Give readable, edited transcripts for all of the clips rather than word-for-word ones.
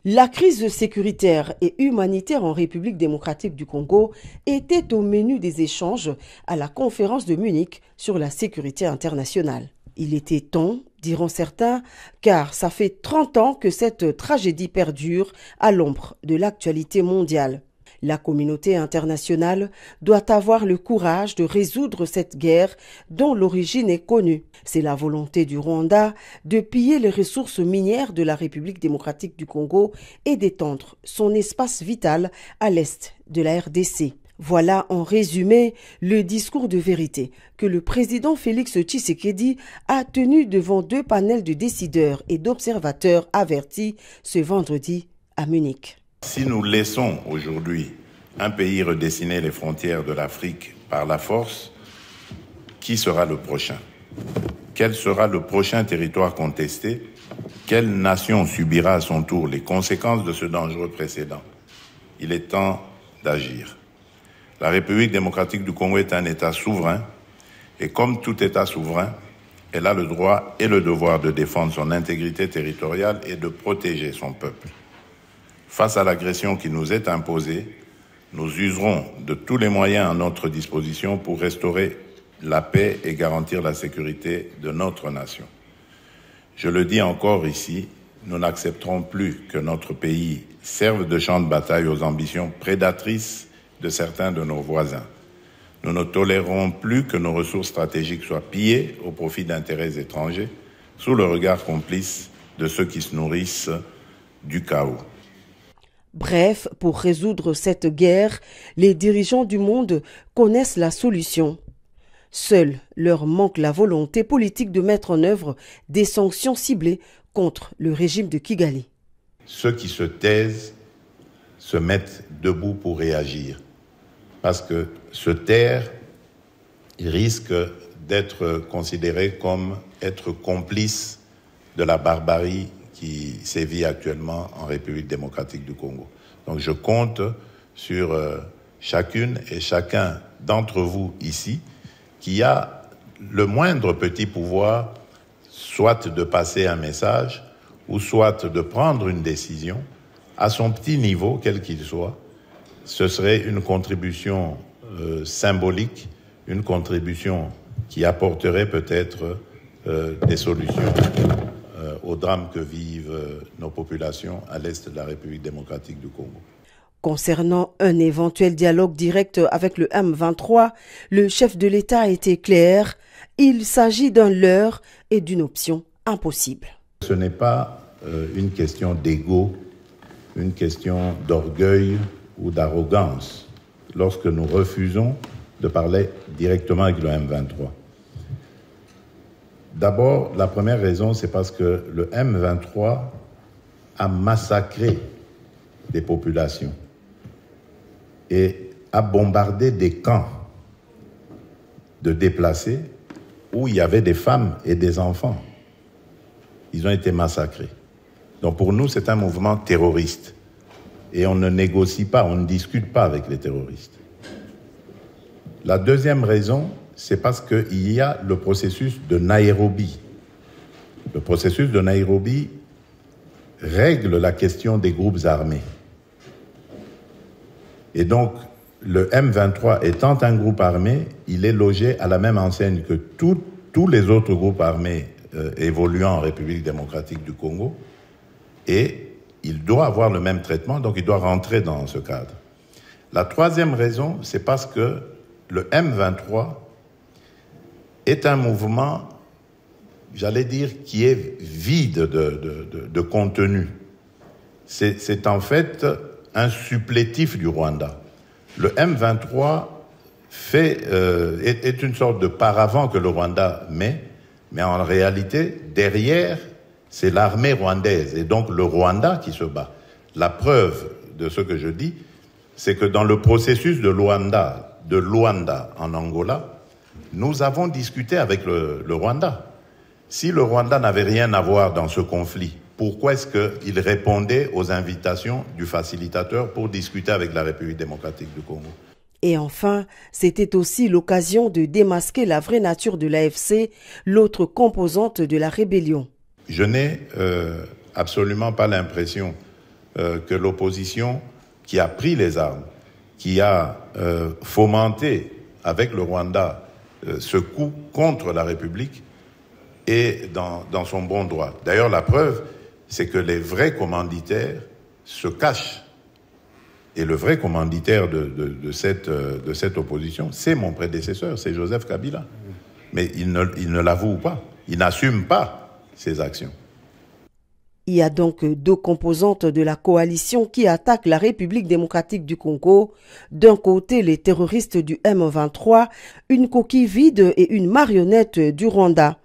La crise sécuritaire et humanitaire en République démocratique du Congo était au menu des échanges à la conférence de Munich sur la sécurité internationale. Il était temps, diront certains, car ça fait 30 ans que cette tragédie perdure à l'ombre de l'actualité mondiale. La communauté internationale doit avoir le courage de résoudre cette guerre dont l'origine est connue. C'est la volonté du Rwanda de piller les ressources minières de la République démocratique du Congo et d'étendre son espace vital à l'est de la RDC. Voilà en résumé le discours de vérité que le président Félix Tshisekedi a tenu devant 2 panels de décideurs et d'observateurs avertis ce vendredi à Munich. Si nous laissons aujourd'hui un pays redessiner les frontières de l'Afrique par la force, qui sera le prochain? Quel sera le prochain territoire contesté? Quelle nation subira à son tour les conséquences de ce dangereux précédent? Il est temps d'agir. La République démocratique du Congo est un État souverain et comme tout État souverain, elle a le droit et le devoir de défendre son intégrité territoriale et de protéger son peuple. Face à l'agression qui nous est imposée, nous userons de tous les moyens à notre disposition pour restaurer la paix et garantir la sécurité de notre nation. Je le dis encore ici, nous n'accepterons plus que notre pays serve de champ de bataille aux ambitions prédatrices de certains de nos voisins. Nous ne tolérerons plus que nos ressources stratégiques soient pillées au profit d'intérêts étrangers, sous le regard complice de ceux qui se nourrissent du chaos. Bref, pour résoudre cette guerre, les dirigeants du monde connaissent la solution. Seul leur manque la volonté politique de mettre en œuvre des sanctions ciblées contre le régime de Kigali. Ceux qui se taisent se mettent debout pour réagir. Parce que se taire risque d'être considéré comme être complice de la barbarie qui sévit actuellement en République démocratique du Congo. Donc je compte sur chacune et chacun d'entre vous ici qui a le moindre petit pouvoir, soit de passer un message ou soit de prendre une décision à son petit niveau, quel qu'il soit. Ce serait une contribution symbolique, une contribution qui apporterait peut-être des solutions au drame que vivent nos populations à l'est de la République démocratique du Congo. Concernant un éventuel dialogue direct avec le M23, le chef de l'État a été clair. Il s'agit d'un leurre et d'une option impossible. Ce n'est pas une question d'ego, une question d'orgueil ou d'arrogance lorsque nous refusons de parler directement avec le M23. D'abord, la première raison, c'est parce que le M23 a massacré des populations et a bombardé des camps de déplacés où il y avait des femmes et des enfants. Ils ont été massacrés. Donc pour nous, c'est un mouvement terroriste. Et on ne négocie pas, on ne discute pas avec les terroristes. La deuxième raison, c'est parce qu'il y a le processus de Nairobi. Le processus de Nairobi règle la question des groupes armés. Et donc, le M23 étant un groupe armé, il est logé à la même enseigne que tous les autres groupes armés évoluant en République démocratique du Congo. Et il doit avoir le même traitement, donc il doit rentrer dans ce cadre. La troisième raison, c'est parce que le M23 est un mouvement, j'allais dire, qui est vide de contenu. C'est en fait un supplétif du Rwanda. Le M23 est une sorte de paravent que le Rwanda met, mais en réalité, derrière, c'est l'armée rwandaise et donc le Rwanda qui se bat. La preuve de ce que je dis, c'est que dans le processus de Luanda en Angola, nous avons discuté avec le Rwanda. Si le Rwanda n'avait rien à voir dans ce conflit, pourquoi est-ce qu'il répondait aux invitations du facilitateur pour discuter avec la République démocratique du Congo? Et enfin, c'était aussi l'occasion de démasquer la vraie nature de l'AFC, l'autre composante de la rébellion. Je n'ai absolument pas l'impression que l'opposition qui a pris les armes, qui a fomenté avec le Rwanda ce coup contre la République, est dans son bon droit. D'ailleurs, la preuve, c'est que les vrais commanditaires se cachent. Et le vrai commanditaire de cette opposition, c'est mon prédécesseur, c'est Joseph Kabila. Mais il ne l'avoue pas, il n'assume pas ses actions. Il y a donc deux composantes de la coalition qui attaquent la République démocratique du Congo. D'un côté, les terroristes du M23, une coquille vide et une marionnette du Rwanda.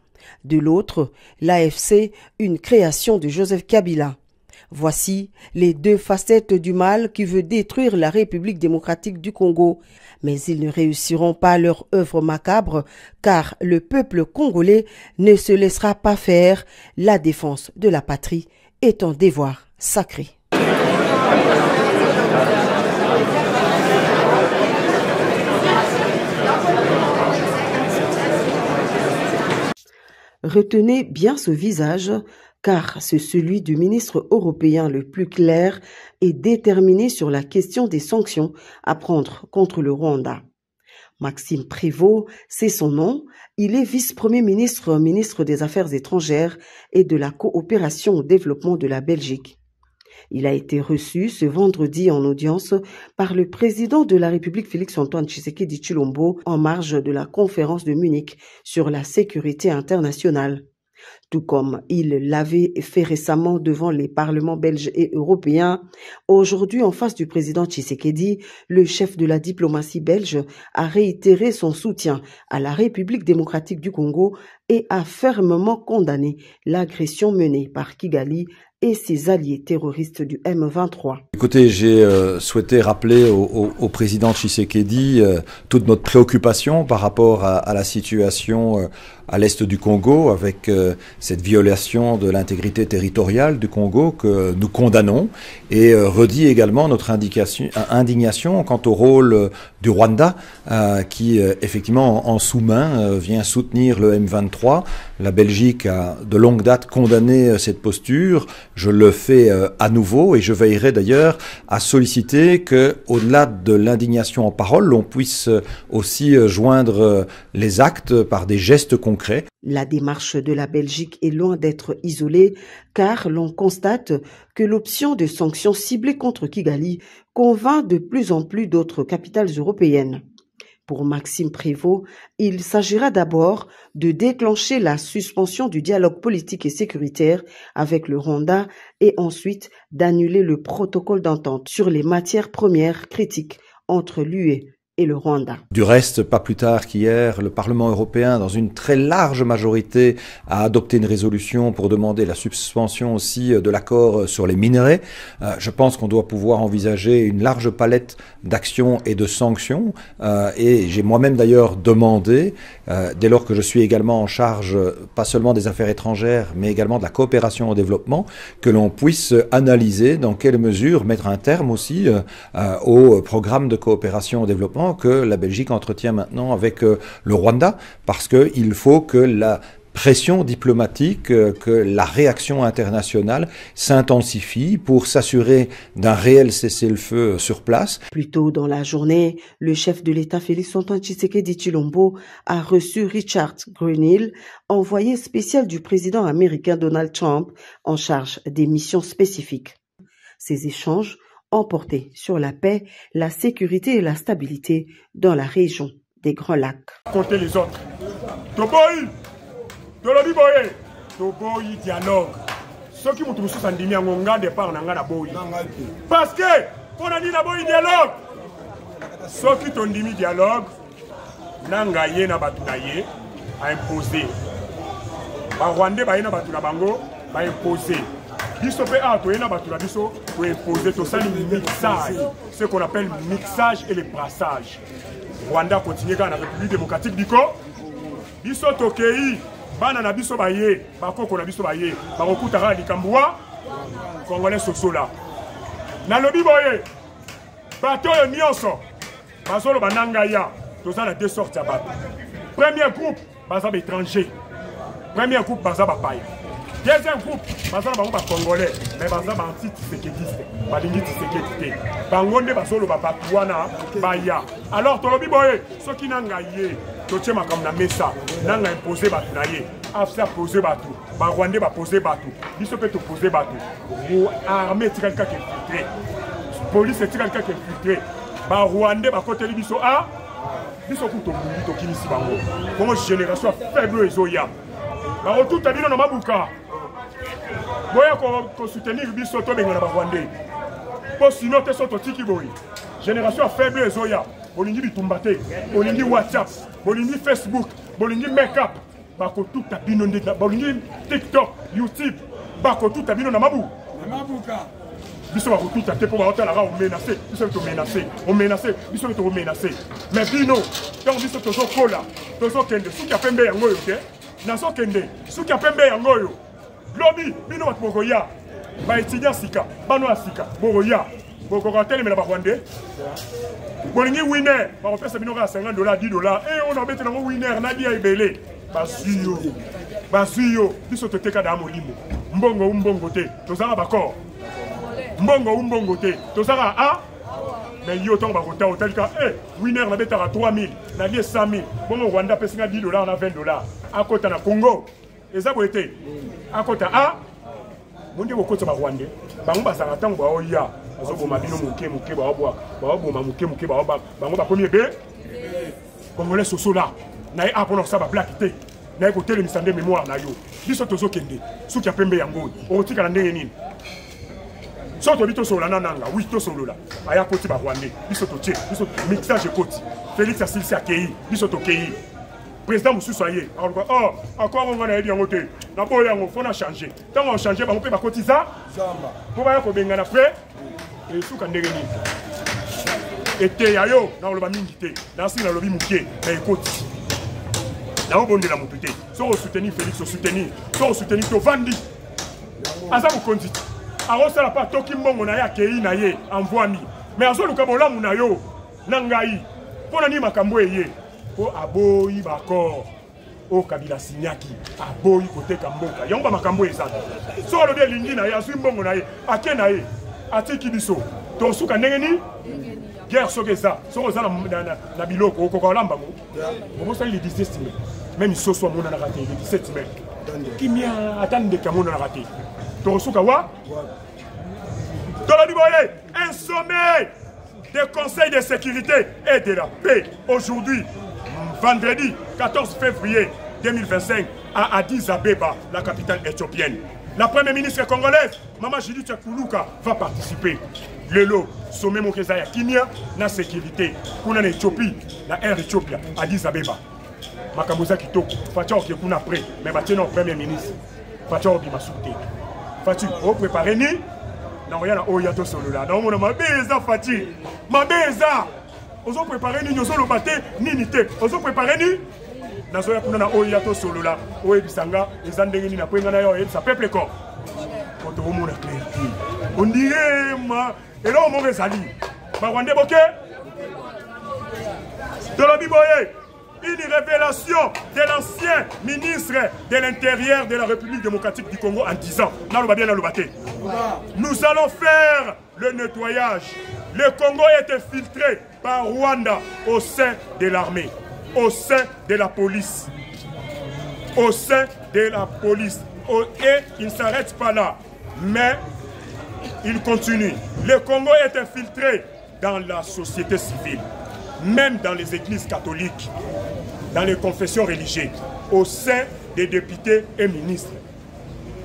De l'autre, l'AFC, une création de Joseph Kabila. Voici les deux facettes du mal qui veut détruire la République démocratique du Congo. Mais ils ne réussiront pas leur œuvre macabre, car le peuple congolais ne se laissera pas faire. La défense de la patrie est un devoir sacré. Retenez bien ce visage, car c'est celui du ministre européen le plus clair et déterminé sur la question des sanctions à prendre contre le Rwanda. Maxime Prévost, c'est son nom. Il est vice-premier ministre, ministre des Affaires étrangères et de la coopération au développement de la Belgique. Il a été reçu ce vendredi en audience par le président de la République Félix-Antoine Tshisekedi Tshilombo en marge de la conférence de Munich sur la sécurité internationale. Tout comme il l'avait fait récemment devant les parlements belges et européens, aujourd'hui en face du président Tshisekedi, le chef de la diplomatie belge a réitéré son soutien à la République démocratique du Congo et a fermement condamné l'agression menée par Kigali et ses alliés terroristes du M23. Écoutez, j'ai souhaité rappeler au président Tshisekedi toute notre préoccupation par rapport à la situation à l'est du Congo, avec cette violation de l'intégrité territoriale du Congo que nous condamnons, et redit également notre indignation quant au rôle du Rwanda, qui effectivement en sous-main vient soutenir le M23. La Belgique a de longue date condamné cette posture. Je le fais à nouveau, et je veillerai d'ailleurs à solliciter que, au-delà de l'indignation en parole, l'on puisse aussi joindre les actes par des gestes concrets. La démarche de la Belgique est loin d'être isolée, car l'on constate que l'option de sanctions ciblées contre Kigali convainc de plus en plus d'autres capitales européennes. Pour Maxime Prévost, il s'agira d'abord de déclencher la suspension du dialogue politique et sécuritaire avec le Rwanda et ensuite d'annuler le protocole d'entente sur les matières premières critiques entre l'UE et le Rwanda. Du reste, pas plus tard qu'hier, le Parlement européen, dans une très large majorité, a adopté une résolution pour demander la suspension aussi de l'accord sur les minerais. Je pense qu'on doit pouvoir envisager une large palette d'actions et de sanctions. Et j'ai moi-même d'ailleurs demandé, dès lors que je suis également en charge, pas seulement des affaires étrangères, mais également de la coopération au développement, que l'on puisse analyser dans quelle mesure mettre un terme aussi au programme de coopération au développement que la Belgique entretient maintenant avec le Rwanda, parce qu'il faut que la pression diplomatique, que la réaction internationale s'intensifie pour s'assurer d'un réel cessez-le-feu sur place. Plus tôt dans la journée, le chef de l'État Félix-Antoine Tshisekedi Tshilombo a reçu Richard Grenell, envoyé spécial du président américain Donald Trump en charge des missions spécifiques. Ces échanges ont porté sur la paix, la sécurité et la stabilité dans la région des Grands Lacs. Comptez les autres. Toboyi, Tolobi Boye, Toboyi dialogue. Ceux qui m'ont trouvé sur Sandini en Ngonga départ en Ngana Boyi. Parce que, on a dit la Boyi dialogue. Ceux qui t'ont dit dialogue, Nangaye na Batunaye a imposé. Rwandais na Batuna Bango a imposé. Biso pe atoyena batula biso pour imposer tout ça le mixage, ce qu'on appelle mixage et le brassage. Rwanda continue dans la République démocratique du Congo. Biso tokei bana na biso baye, bakoko na biso baye, bakokutara likambwa congolais sosola. Na lobi boye. Bato yo nyonso. Basolo bananga ya, tout ça la deux sortes ya bato. Premier groupe, bazaba étranger. Premier groupe bazaba paye. Deuxième groupe, baza bango ba congolais, mais baza ba anti-tisékédiste, ba lingi tisékédiste. Bango nde bazolo ba batuana baya. Alors tolobi boye, soki nanga ye, totie makam na mesa, nanga imposer batu na ye. Afsa poser batu, ba Rwandais ba poser batu. Biso pe to poser batu. Armée tika ka infiltré. Police tika ka infiltré. Ba Rwandais ba côté biso a biso ku to mungi to kinisi bango. Bongo génération faible ezoya. Ba tout a bino na mabuka. Boya ko soutenir biso to benga na ba Rwandais. Po sinon te soto tiki boy. Génération faible ezoya. Bolingi bitumbate, bolingi WhatsApp, bolingi Facebook, bolingi make-up. Bako tout a bino na bolingi TikTok, YouTube. Bako tout a bino na mabu. Na mabuka. Biso bako tout a te pour ba hôtel la on menacé, biso to menacé, on menacé, biso to menacé. Mais bino, quand biso to kola, to so kende, suki apembe yango yo te. Na so kende, suki apembe yango yo. Lobby, bino bat bogoya. Ba étudiant sika, bano asika, bogoya. Boko tele me la ba Rwandais. Bolingi winner, ba opesa bino ka $50, $10. Et on a bête na winner na dia ibele. Basuyo, biso to teka da molimo. Mbongo te, tozanga bakor. Mbongo te, tozanga a. Mais yo ton ba kota otalika, winner na bête à 3000, na dia 100,000. Bon Rwanda pesa $10 na $20. A kota na Congo. Eza boete. A kota a. Monde bokota ba Rwandais. Bango bazanga tango ba oya. Azoboma bino muke ba obwa. Ba oboma muke ba oba. Bango ba premier be. Congolais soso là. Na e apono sa ba black té. Na e ko tele misande mémoire na yo. Biso tozo kende. Suki apembe yango. O tika na ndenge nini. Soto bito sola nananga. Oui to solo là. Aya koti ba Rwandais. Biso to tie. Biso mixage koti. Félix Assilisi akei. Biso to kei. Président Moussou Aye. Oh, encore on va aider en côté. Na boya on faut na changer. Tant on changer ba on peut ba cotiser. Zamba. Pour ba ko benga na frère. Et sous kan ndenge nini. Ete yayo na loba mingi te. Na si na lobi mukie na ekoti. Na obonde la mutute. So soutenir Félix, so soutenir to vandi. Aza ko konzi. Aro sala pa toki mbongo na ya kei na ye envoami. Mais azo luka bolamu na yo na ngai. Pona ni makambo eye. O aboyi bakor. O Kabila Sinyaki. Aboyi kote kamboka. Yonga makambo ezana. So lo de lingi na ye azu mbongo na ye. Ake na ye. Atiki biso. To suka ndenge ni guerre sokeza. So za na biloko okoka olamba mo. Bobo sali le 17 mai. Même so so mona na raté le 17 mai. Kimia atande kamona na raté. To suka wa? Un sommet des conseils de sécurité et de la paix aujourd'hui, vendredi 14 février 2025 à Addis Abeba, la capitale éthiopienne. La première ministre congolaise, Mama Judith Kuluka, va participer. Le lot, sommet Mokezaya Kimia, la sécurité, pour l'Éthiopie, la air Éthiopie, Addis Abeba. Makamuza Kitoko, Fatio qui est après, mais maintenant premier ministre, Fatio qui m'a sauté. Fatio, vous préparez ni? Non, rien à Oyato solo là. Non, on a beza Fati. Ma beza. Ozo préparer ni nyozo lo baté ni nité. Ozo préparer ni. Nazo ya kuna na Oyato solo là. Oye bisanga ezandenge ni na kwenga na yo ça peuple ko. Koto mo na clarté. On dirait ma et là on mo rezali. Ba Rwandais boké. De la Biboye. Une révélation de l'ancien ministre de l'Intérieur de la République démocratique du Congo en disant nous allons faire le nettoyage. Le Congo est infiltré par Rwanda au sein de l'armée, au sein de la police. Au sein de la police. Et il ne s'arrête pas là. Mais il continue. Le Congo est infiltré dans la société civile, même dans les églises catholiques, dans les confessions religieuses, au sein des députés et ministres.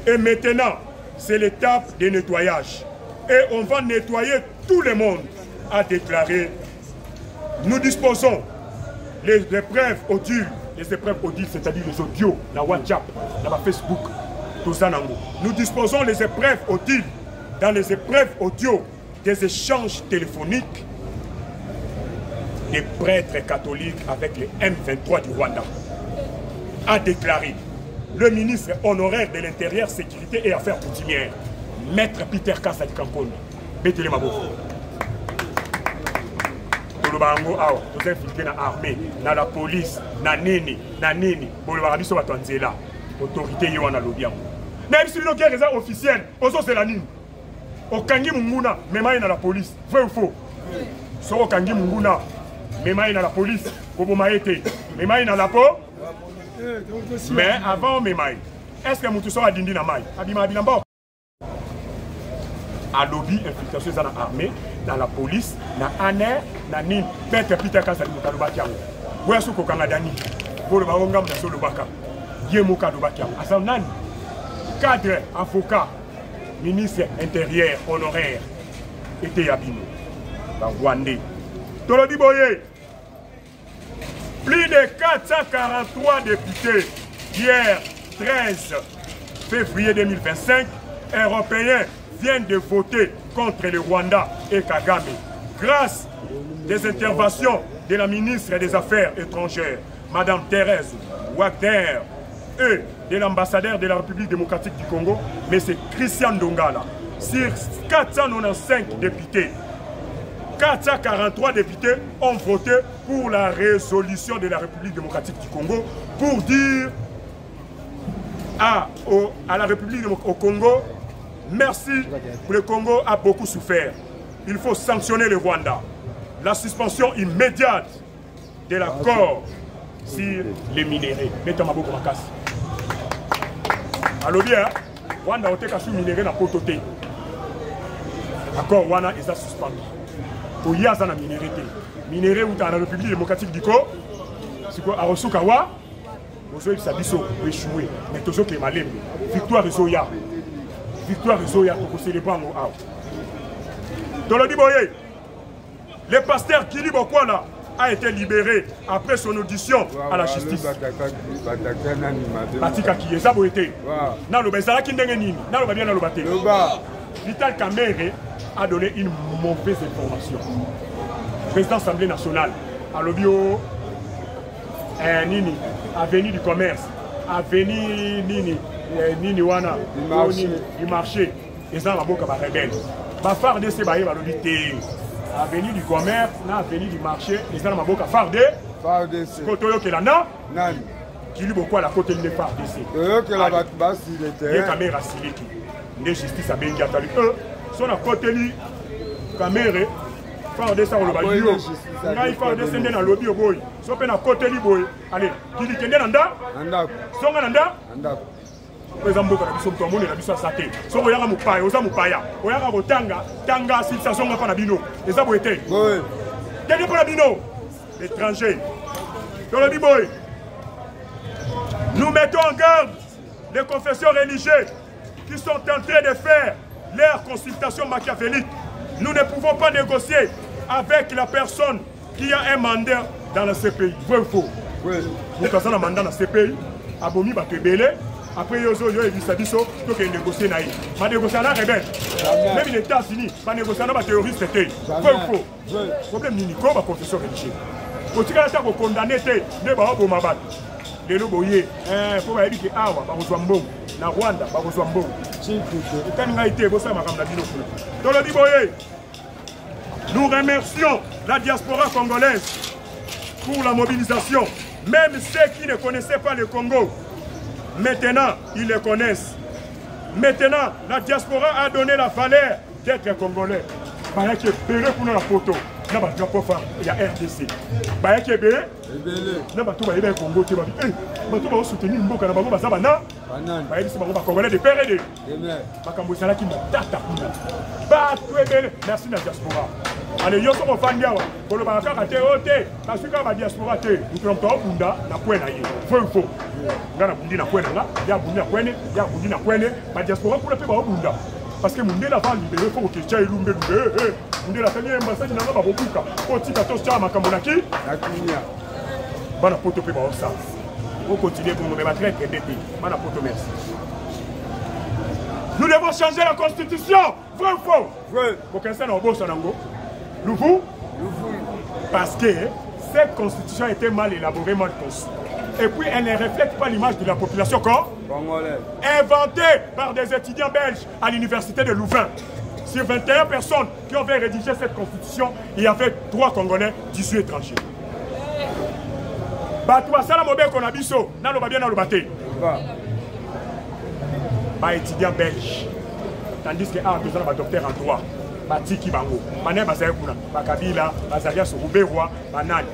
Et maintenant, c'est l'étape de nettoyage. Et on va nettoyer tout le monde, a déclaré. Nous disposons les épreuves audibles, c'est-à-dire les audios, la WhatsApp, la Facebook, tout ça. Nous disposons les épreuves audibles, dans les épreuves audio, des échanges téléphoniques des prêtres catholiques avec les M23 du Rwanda, a déclaré le ministre honoraire de l'Intérieur, Sécurité et Affaires coutumières, Maître Peter Kassa Kankoni. Betele Maboko. Tolobango awa, nous infiltrés dans l'armée, dans la police, dans nini, bolobabiso batanzela, autorité yoana lobiamo. Même si nous guerre est officielle, c'est la ligne. Au Kangi Munguna, même à la police. Vrai ou faux? So au Kangi Munguna, même à la police. Comme Maïté, même à la peau. Mais avant même, est-ce que Moutou a dindi na maï? Abima Abinamba. À lobby, infiltration dans l'armée, dans la police, dans l'ANER, dans l'IN, Peter Peter Kassali Moukalobakiam. Où est-ce que vous avez dit? Pour le Barongam de Solobaka, Yemouka Dobakiam. Asamnani, cadre, avocat, ministre intérieur, honoraire, était Yabino, Rwandais. Tolodi Boye, plus de 443 députés, hier 13 février 2025, européens viennent de voter contre le Rwanda et Kagame grâce des interventions de la ministre des Affaires étrangères, Madame Thérèse Wagner, et de l'ambassadeur de la République démocratique du Congo, M. Christian Ndongala. Sur 495 députés, 443 députés ont voté pour la résolution de la République démocratique du Congo pour dire à la République au Congo, merci, le Congo a beaucoup souffert. Il faut sanctionner le Rwanda. La suspension immédiate de l'accord sur les minéraux. Mettez ma boucle en casse. Alors bien, Rwanda a été cassé minéraux dans Pototé. L'accord Rwanda est suspendu. Pour y avoir des minéraux. Minéraux dans la République démocratique du Congo. C'est quoi? À Rosukawa, vous avez échoué. Mais tout ce qui est malin. Victoire de Zoya. Victoire de Zoya pour célébrer en haut. Tolodi Boye, le pasteur Kili Bokwala a été libéré après son audition à la justice. Batika qui est aboité. Vital Kamere a donné une mauvaise information. Président de l'Assemblée nationale, à l'Obio, Nini, avenue du commerce, avenue Nini Wana, du marché, ils ont la boca rebelle. Ma phare de ces bailleurs va l'obiter. Avenue du commerce, avenue du marché, ils ont la boca phare de. Kotoyo Kelana, qui lui beaucoup à la côté de phare de ces. Kotoyo Kelana, il était. Il y a caméra siliki. Les justice à Bengi Atali. Eux sont à côté de caméra. Phare de ça, on le va dire. Il faut descendre dans le lobby au boy. Sauf à côté du boy. Allez, qui dit qu'il y a un anda? Son anda? Par exemple, quand on a besoin de faire ça, si on a un mupaya, on a un mupaya, on a un tanga, tanga, si ça sonne pas na bino, et ça vous été. Oui. Quel est le bino? L'étranger. Dans le biboy. Nous mettons en garde les confessions religieuses qui sont en train de faire leur consultation machiavélique. Nous ne pouvons pas négocier avec la personne qui a un mandat dans le CPI. Vrai ou faux? Oui. Nous avons un mandat dans le CPI, abomi bakebele. Après, il y a des services qui négocier. Ma négociation est rebelle. Même les États-Unis, ma négociation est terroriste. Vrai ou faux? Le problème est que la confession religieuse. Quand tu as condamné, tu ne vas pas battre. Les loboyers, il faut dire que Awa, na Rwanda, nous remercions la diaspora congolaise pour la mobilisation. Même ceux qui ne connaissaient pas le Congo, maintenant ils le connaissent. Maintenant, la diaspora a donné la valeur d'être congolais. Il y a pour la photo. Il y a RDC. Il y a Kébé. Il y a Congo. Il y a soutenir le Congo. Congolais de père et de. Merci la diaspora. Allez, yo sommes fans de pour le Baraka à Théoté, parce que la diaspora, nous sommes en Bunda, na Puena. Faux, faux. Nous avons Bundi na Puena, il y a Bundi na Puena, il y a Bundi na Puena, la diaspora pour le faire Bunda. Parce que mon dé la va libérer, il faut que tu aies l'oumbe. Mon dé la famille est massage, il n'a pas beaucoup. Quand tu as tous ma camonaki, la cunia. Bana poto pe ba ça. On continue pour nous mettre très très d'été. Bana poto merci. Nous devons changer la constitution. Vrai ou faux? Vrai. Pour qu'un seul boss en ango. Nous vous? Parce que cette constitution a été mal élaborée, mal conçue. Et puis elle ne reflète pas l'image de la population congolaise. Inventée par des étudiants belges à l'université de Louvain. Sur 21 personnes qui ont rédigé cette constitution, il y avait 3 Congolais, 18 étrangers. ba étudiant belge. Tandis que ah nous avons un docteur en droit. Ba tiki bango. Mané ba zaye kuna. Ba Kabila, ba Zalia Sourouberwa, ba nani.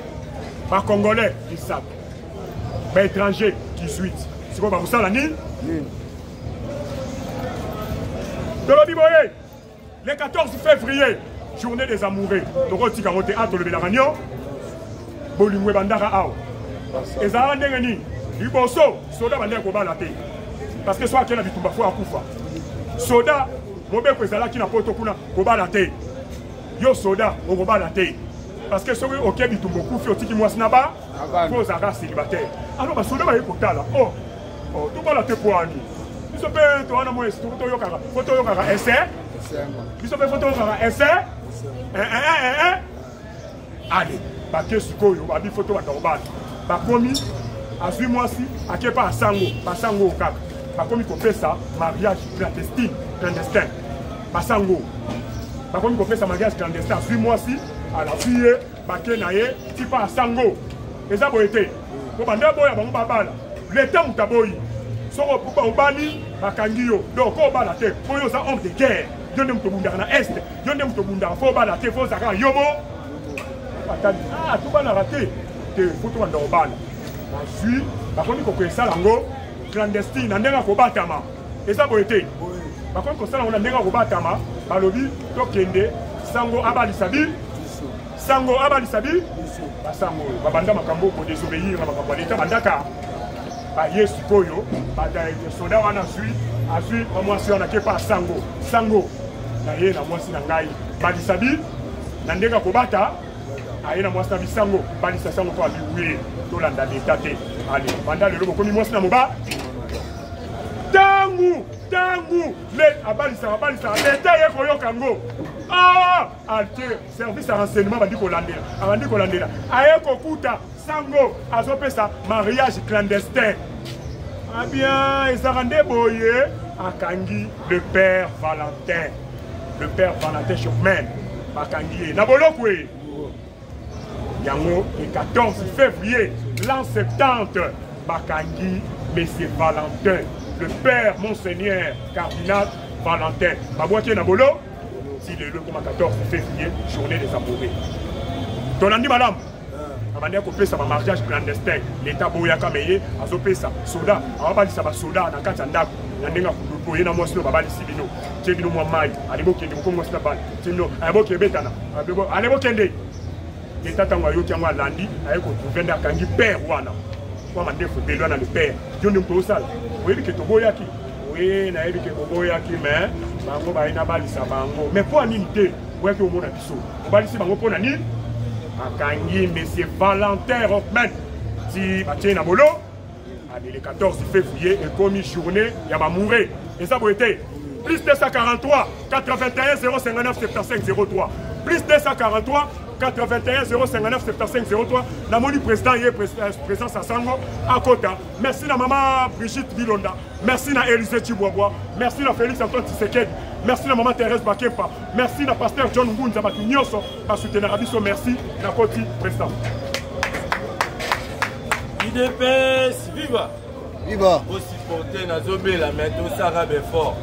Ba congolais, ils savent. Ba étranger, 18. C'est quoi ba vous la ni? Le 14 février, journée des amoureux. Toroti kamote ato le belaragno. Bolingwe bandara ao. Ezara ndengeni. Liboso, soda bandera ko balate. Parce que soit kena bitumba fo akufa. Soda, mobe ko ezala kina poto kuna ko balate. Yo soda, o ko balate. Parce que soki oké bitumba kufi otiki mwasi na ba, ko zara célibataire. Alors ba soda ba yekotala. Oh, to balate ko ani. Biso pe to ana mo estu to yokara. Photo yokara essai. Biso pe photo yokara essai. Allez, ba ke sikoyo ba bi photo ba tobana. Ba komi azui mwasi akepa asango, basango kaka. Ba komi ko pesa mariage clandestin. Basango. Ba komi ko pesa mariage clandestin azui mwasi à la fille ba ke na ye tipa asango. Eza boyete. Ko banda boya bango babala. Le temps mutaboyi. Soko pupa ubani bakangiyo. Donc ko bala te. Koyo za homme de guerre. Yonde mutobunda na est. Yonde mutobunda fo bala te fo zaka yobo. Ah, tout bala raté. Te photo ndo bala. Ensuite, bakomi ko kwesa lango clandestine ndenga ko batama. Eza boyete. Bakomi ko sala ndenga ko batama. Balobi to kende sango abali sabi. Sango abali sabi. Basango babanda makambo ko désobéir na makambo leta bandaka. Ba yesu koyo bada soda wana asui mwasi wana kepa sango na ye na mwasi na ngai bali sabi na ndenga ko bata aye na mwasi na bisango bali sango ko abiwe to landa leta te ali banda lelo bokomi mwasi na moba tangu le abalisa leta ye koyo kango alte service à renseignement bandi ko landela aye ko kuta sango azopesa mariage clandestin. Ah bien, ils ont rendu boye à Kangi le père Valentin. Le père Valentin Chopman. À Kangi. Nabolokwe. Yango, le 14 février, l'an 70, Bakangi, Monsieur Valentin. Le père Monseigneur Cardinal Valentin. Babouaké Nabolo, si le 14 février, journée des amoureux. Ton andi madame. Abandé ko pesa ba mariage clandestin l'état boya kameye azopesa soda abalisa ba soda na kati ndako na ndenga boye na mwasi no babalisi bino tebino mwa mai alibo kende ko mwasi na bana tino alibo kebetana alibo kende l'état tangwa yo kyangwa landi ayeko venda kangi père wana kwa mandefu belwa na le père jonde mpo sala oyebi ke to boya ki oui na yebi ke ko boya ki mais bango ba ina balisa bango mais pour nini te boya ki omona biso obalisi bango pona nini Akangi, Monsieur Valentin Rockman, si Mathieu Nabolo, le 14 février, est commis journée, il y a mourir. Et ça, vous été plus 243 81 059 75 03. Plus 243 81 059 75 03. Namoni président, il est présent à Sango, à Kota. Merci à maman Brigitte Vilonda. Merci à Élisée Chiboua. Merci à Félix Antoine Tshisekedi. Merci à maman Thérèse Bakepa. Merci à pasteur John Ngunza Batunyoso. Pour soutenir Abisso, merci à Koti, président. IDPS, viva! Viva! Aussi porté na zobé la main de Sarah Befort.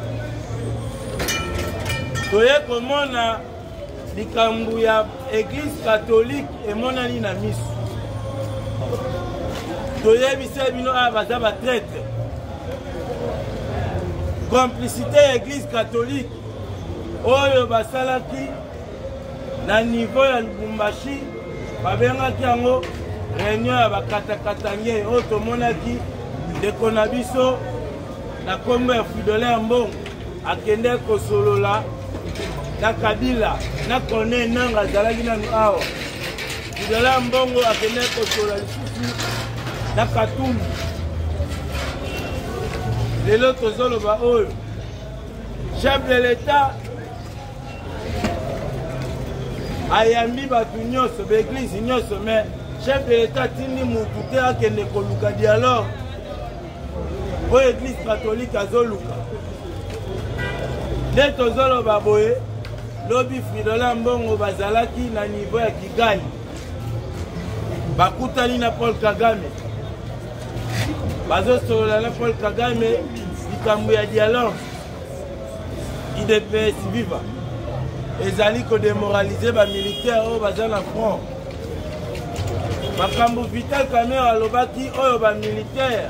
Toye comment na likambu ya église catholique et monani na misu. Toye bise bino a baza ba traître. Complicité église catholique oyo basalaki na niveau ya Lubumbashi babengaki yango réunion ya bakatakatange oyo tomonaki ndeko na biso na kombo ya Fridolin Mbongo akende kosolola na Kabila na Kone Nanga azalaki nanu awa Fridolin Mbongo akende kosolola lisusu na Katumbi. Lelo tozoloba oyo chef de l'État ayambi batu nyonso beglise nyonso mais chef de l'État tindi mutu te akende koluka dialogue oyo église catholique azoluka nde tozoloba boye lobi Fridolin Mbongo bazalaki na niveau ya Kigali bakutani na Paul Kagame bazosolola na Paul Kagame makambo ya dialogue IDPS viva ezali ko démoraliser ba militaire oyo baza na front makambo Vital Kamerhe alobaki oyo ba militaire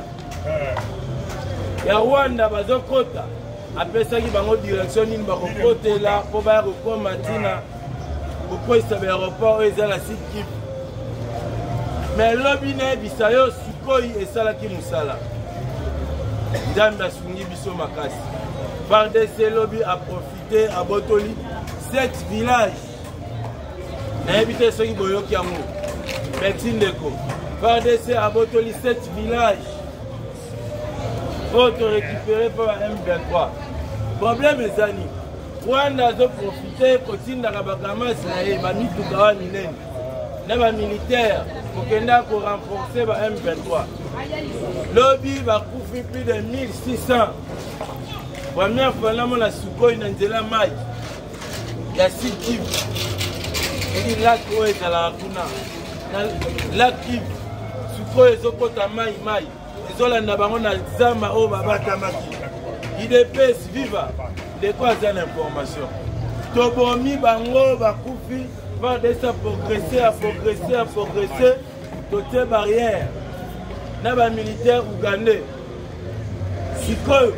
ya Rwanda bazokota apesaki bango direction nini bakokotela po baya kokoma ntina kokwesa baéroport oyo eza na Sud Kivu mais lobi nayebisa yo sikoyi esalaki mosala Nzambe asungi biso makasi FARDC lobi aprofite abotoli 7 villages nayebi te soki boyoki yango merci ndeko FARDC abotoli 7 villages oyo torécupéré par M23 problème ezani Rwanda azoprofite kotindaka bakamasi na ye bamituka wa minene na bamilitaire kokenda korenforce ba M23 lobi bakufi plus de 1600 première fois namona sikoyi na nzela mai ya Sud Kivu eki lak oyo ezalaka kuna na lak Kivu sikoyo ezokota mai ezolanda bango na zamba oyo babatamaki IDPS viva ndeko aza na information tobomi bango bakufi FARDC progresser totie barrière na bamilitaire ougandais sikoyo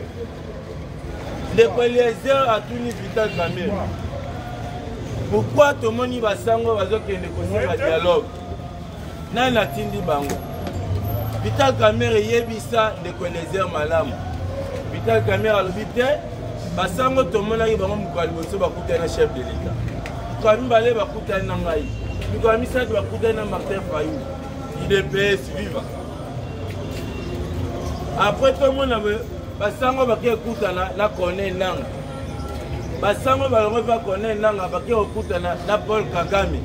ndeko Eliezer atuni Vital Kamerhe pourquoi tomoni basango bazokende kosinga dialogue nani atindi bango Vital Kamerhe yebisa ndeko Eliezer malamu Vital Kamerhe alobi te basango tomonaki bango mokolo liboso bakutani na chef de l'État mokolo mibale bakutani na ngai mikolo misato bakutani na Martin Fayulu IDPS viva après tomona basango bakie kutana na Corneille Nangaa basango balongo va Corneille Nangaa bakie kokutana na Paul Kagame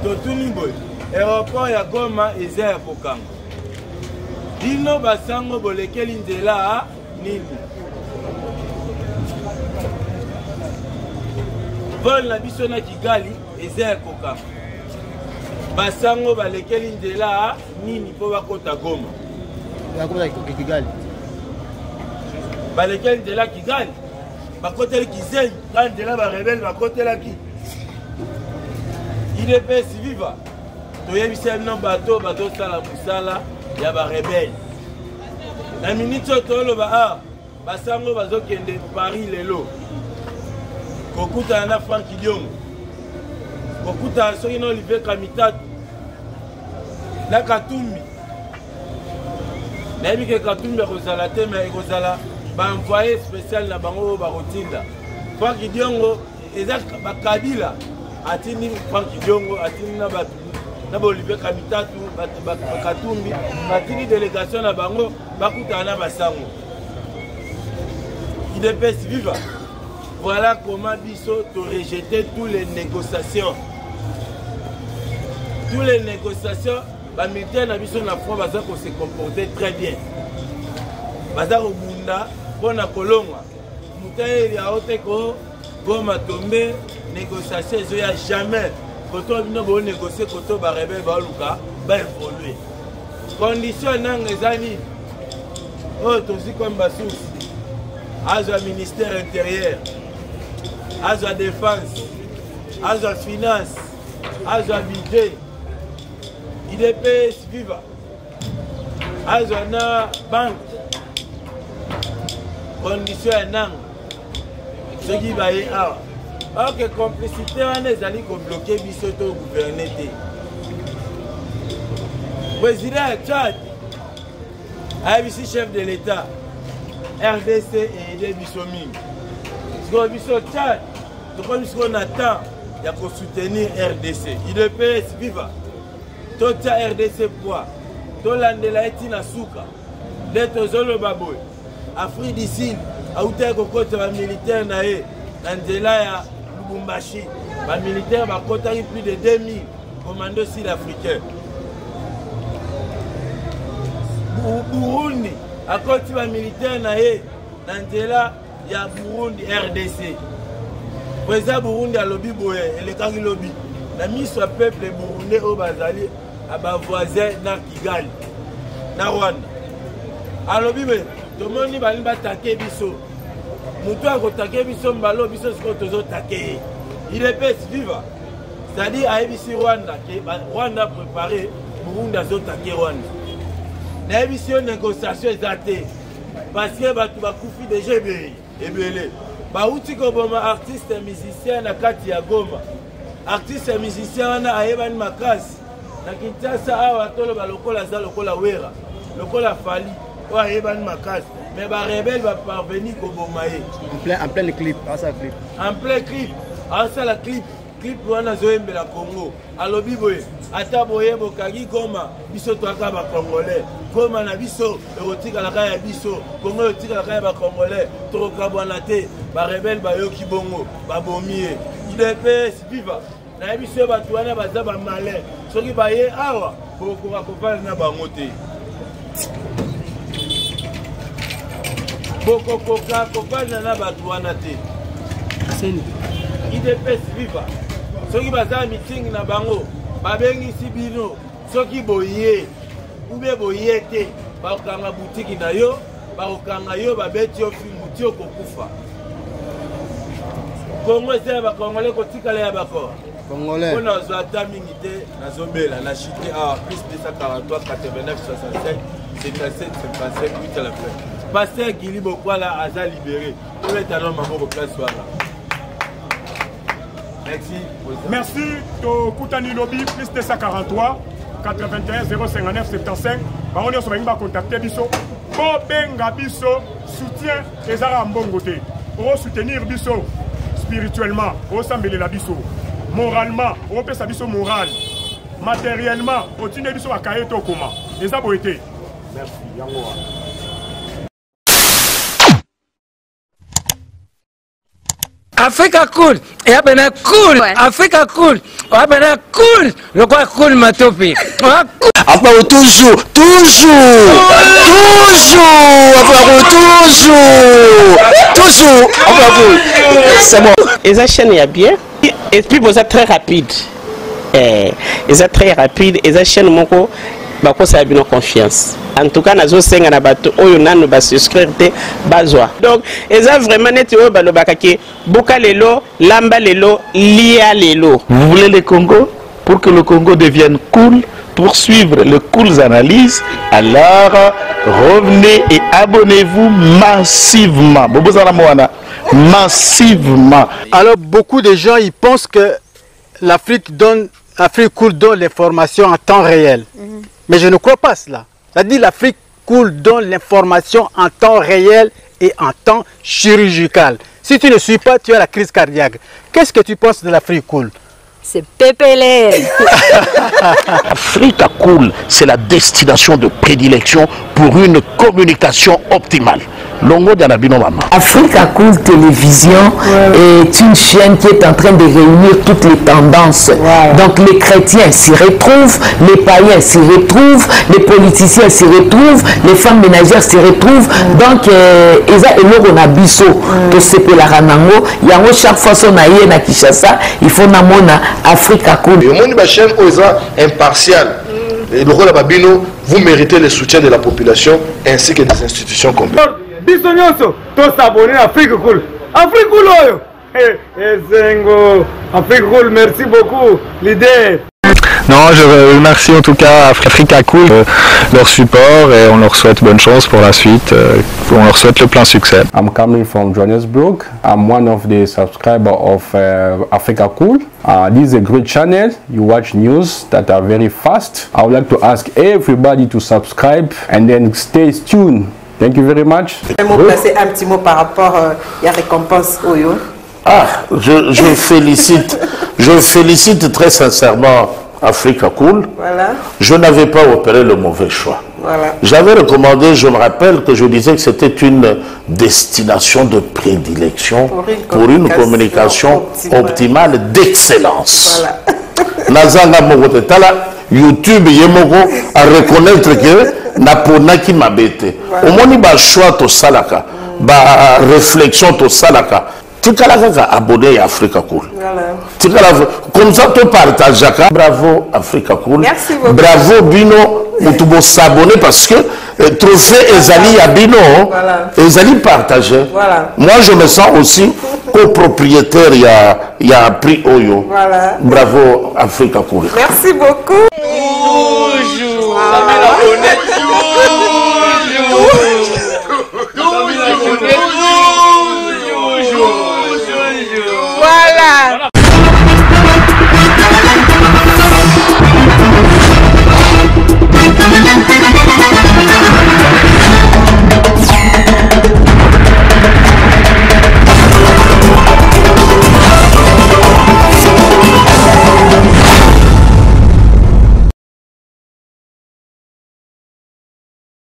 totuni boye aéroport ya Goma eza ya kokanga dino basango bolekeli nzela nini vol na biso na Kigali eza ya kokanga basango balekeli nzela nini po bakota Goma Kigali balekeli nzela Kigali bakoteli Kizenyi ka nzela barebele bakotelaki IDPS viva toyebisa bino bato bazosala mosala ya barebele na minute oyo toloba basango bazokende Paris lelo kokutana na Frank Diongo kokutana soki na Olivier Kamitatu na Katumbi nayebi ke Katumbi ekozala te me ekozala baenvoye spécial na bango oyo bakotinda Frank Diongo eza bakabila atindi Frank Diongo atindi na bato na Olivier Kamitatu Katumbi batindi délégation na bango bakutana na basango IDPS viva voilà comment biso to rejeter toutes les négociations bamilitaire na biso na front baza ko se comporter très bien baza kobunda mpona kolongwa mutayeli aote ko Goma tombe négociation ezoya jamais koto bino bonégocier koto barebele baoluka baévolue condition nanga eza nini oyo tozi comme basusi azwa ministère intérieur azwa défense azwa finance azwa budget IDPS viva azwa na banque condition ya nanga soki baye awa ok complicité wana ezali kobloke biso to gouverner te président ya Tchad ayebisi chef de l'État RDC eyede biso mingi sikoyo biso Tchad tokomi sikoyo na temps ya kosoutenir RDC IDPS viva totia RDC poids tolandela ye ntina suka nde tozoloba boye Afrique du Sud autaki kokota bamilitaire na ye na nzela ya Lubumbashi bamilitaire bakotaki plus de 2000 commando sud-africain Burundi akoti bamilitaire na ye na nzela ya Burundi RDC président Burundi alobi boye elekaki lobi na miso ya peuple burundais oyo bazali abavoisin na Kigali na Rwanda alobi be tomoni bali batake biso mutu akotake biso mbalo biso siko tozotake il est pèse viva c'est-à-dire ayebisi Rwanda ke Rwanda préparé Burundi azotake Rwanda nayebisi yo négociation eza te parce que bato bakufi déjà ebele bauti koboma artiste musicien na kati ya Goma artiste musicien wana ayebani makasi na Kinshasa awa toloba lokola aza lokola wera lokola fali oyo ayebani makasi mais barebele baparveni koboma ye En plein clip, en plein clip asala clip wana zoyembela Congo alobi boye ata boye bokagi Goma biso toaka bakongolais Goma na biso ekotikalaka ya biso Congo ekotikalaka ya bakongolais tokokabwana te barebele bayoki bongo babomi ye UDPS viva nayebi biso bato wana baza bamalin soki baye awa bokoka kofanda na bango te bokokoka kofanda na bato wana te UDPS viva soki baza meeting na bango babengisi bino soki boye ube boye te bakokanga butiki na yo bakokanga yo babeti yo fingu ti okokufa Kongo eza ya bakongolais kotikala ya bakor Congolais. mpona ozwa ata mingi te nazobela na chite awa plus 243 89 65 57 57 8 à la fin Pasteur Gili Bokwala aza libéré tobeta no maboko place wana. Merci, to Koutani Lobby, plus 243, 81 059 75. On va contacter Bisso. Pour Benga Bisso, soutien et Zara Mbongote. Pour soutenir Bisso spirituellement, pour s'embellir la Bisso. Moralement, on peut sa Bisso moral. Matériellement, on tient Bisso à Kayeto Koma. Et ça, été. Merci, Yangoa. Africa cool, et abena cool, Africa cool, abena cool, le quoi cool ma topi. Après toujours, c'est bon. Et ça chaîne est bien, et puis vous êtes très rapide. Et ça très rapide, et ça chaîne mon co, bah quoi ça a bien confiance. En tout cas, nazo senga na bato oyo nanu ba souscrire te bazwa. Donc, eza vraiment net oyo balo bakaki boka lelo, lamba lelo, lia lelo. Vous voulez le Congo pour que le Congo devienne cool, pour suivre les cool analyses, alors revenez et abonnez-vous massivement. Massivement. Alors beaucoup de gens ils pensent que l'Afrique cool donne l'information en temps réel. Mais je ne crois pas cela. C'est-à-dire l'Afrique cool donne l'information en temps réel et en temps chirurgical. Si tu ne suis pas, tu as la crise cardiaque. Qu'est-ce que tu penses de l'Afrique cool? C'est PPL. Africa Cool, c'est la destination de prédilection pour une communication optimale. Africa Cool Télévision est une chaîne qui est en train de réunir toutes les tendances. Donc les chrétiens s'y retrouvent, les païens s'y retrouvent, les politiciens s'y retrouvent, les femmes ménagères s'y retrouvent. Donc on a biso to sepela ranango yango chaque fois son aye na Kinshasa il faut na mona Africa Cool. Une chaîne impartiale. Et le rôle Babino, vous méritez le soutien de la population ainsi que des institutions complètes. Bisognoso, tous s'abonner à Afrique Cool. Afrique Cool, Afrique Cool, merci beaucoup. L'idée. Non, je remercie en tout cas Africa Cool leur support et on leur souhaite bonne chance pour la suite. On leur souhaite le plein succès. I'm coming from Johannesburg. I'm one of the subscribers of Africa Cool. This is a great channel. You watch news that are very fast. I would like to ask everybody to subscribe and then stay tuned. Thank you very much. Placer un petit mot par rapport à la récompense Oyo. Je félicite très sincèrement Africa Cool. Voilà. Je n'avais pas opéré le mauvais choix. Voilà. J'avais recommandé, je me rappelle que je disais que c'était une destination de prédilection pour une communication optimale d'excellence. Nazanga Mogotala, YouTube Yemoko à reconnaître que Naponaki Mabete. Au moins, il y a un choix to salaka, une réflexion to salaka. Tu as abonné à Africa Cool. Comme ça, tu partages. Bravo Africa Cool. Merci beaucoup. Bravo Bino, tu dois s'abonner parce que trophée Ezali Abino, Ezali partagé. Moi, je me sens aussi copropriétaire, il y a un prix Oyo. Bravo, Africa Cool. Merci beaucoup.